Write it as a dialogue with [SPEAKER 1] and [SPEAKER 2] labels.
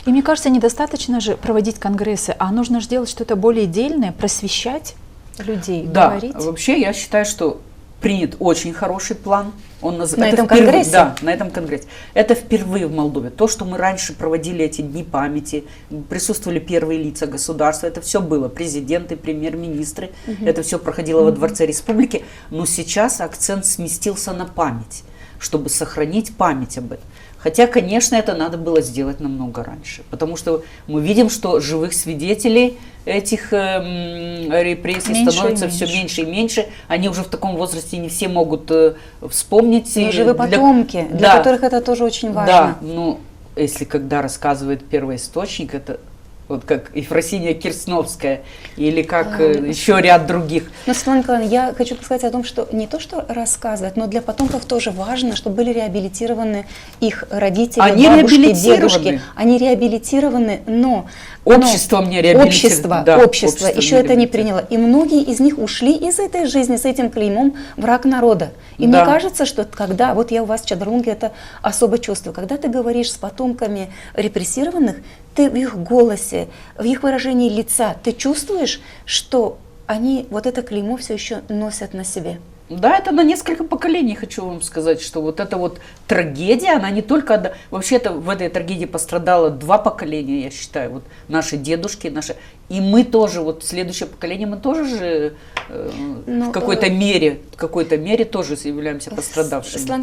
[SPEAKER 1] И мне кажется, недостаточно же проводить конгрессы, а нужно же делать что-то более дельное, просвещать людей,
[SPEAKER 2] Да,
[SPEAKER 1] говорить.
[SPEAKER 2] вообще я считаю, что принят очень хороший план.
[SPEAKER 1] На этом конгрессе?
[SPEAKER 2] Да, на этом конгрессе. Это впервые в Молдове. То, что мы раньше проводили эти дни памяти, присутствовали первые лица государства, это все было. Президенты, премьер-министры, это все проходило во Дворце Республики. Но сейчас акцент сместился на память, чтобы сохранить память об этом. Хотя, конечно, это надо было сделать намного раньше, потому что мы видим, что живых свидетелей этих репрессий
[SPEAKER 1] меньше
[SPEAKER 2] становится
[SPEAKER 1] и
[SPEAKER 2] все
[SPEAKER 1] меньше.
[SPEAKER 2] меньше и меньше. Они уже в таком возрасте не все могут вспомнить.
[SPEAKER 3] Но живы потомки, для которых это тоже очень важно.
[SPEAKER 2] Да, ну, если когда рассказывает первоисточник, это вот как Ефросинья Кирсновская или как еще ряд других.
[SPEAKER 3] Но, Светлана Николаевна, я хочу сказать о том, что не то, что рассказывать, но для потомков тоже важно, чтобы были реабилитированы их родители,
[SPEAKER 2] Они
[SPEAKER 3] бабушки,
[SPEAKER 2] реабилитированы.
[SPEAKER 3] дедушки. Они реабилитированы, но
[SPEAKER 2] Общество мне реабилитировано.
[SPEAKER 3] Общество еще это не приняло. И многие из них ушли из этой жизни с этим клеймом враг народа. И мне кажется, что когда, вот я у вас в Чадрунге, это особое чувство, когда ты говоришь с потомками репрессированных, ты в их голосе, в их выражении лица, ты чувствуешь, что они вот это клеймо все еще носят на себе.
[SPEAKER 2] Да, это на несколько поколений, хочу вам сказать, что вот эта вот трагедия, она не только... Вообще-то в этой трагедии пострадало 2 поколения, я считаю, вот наши дедушки, наши... И мы тоже, вот следующее поколение, мы тоже же в какой-то мере тоже являемся пострадавшими.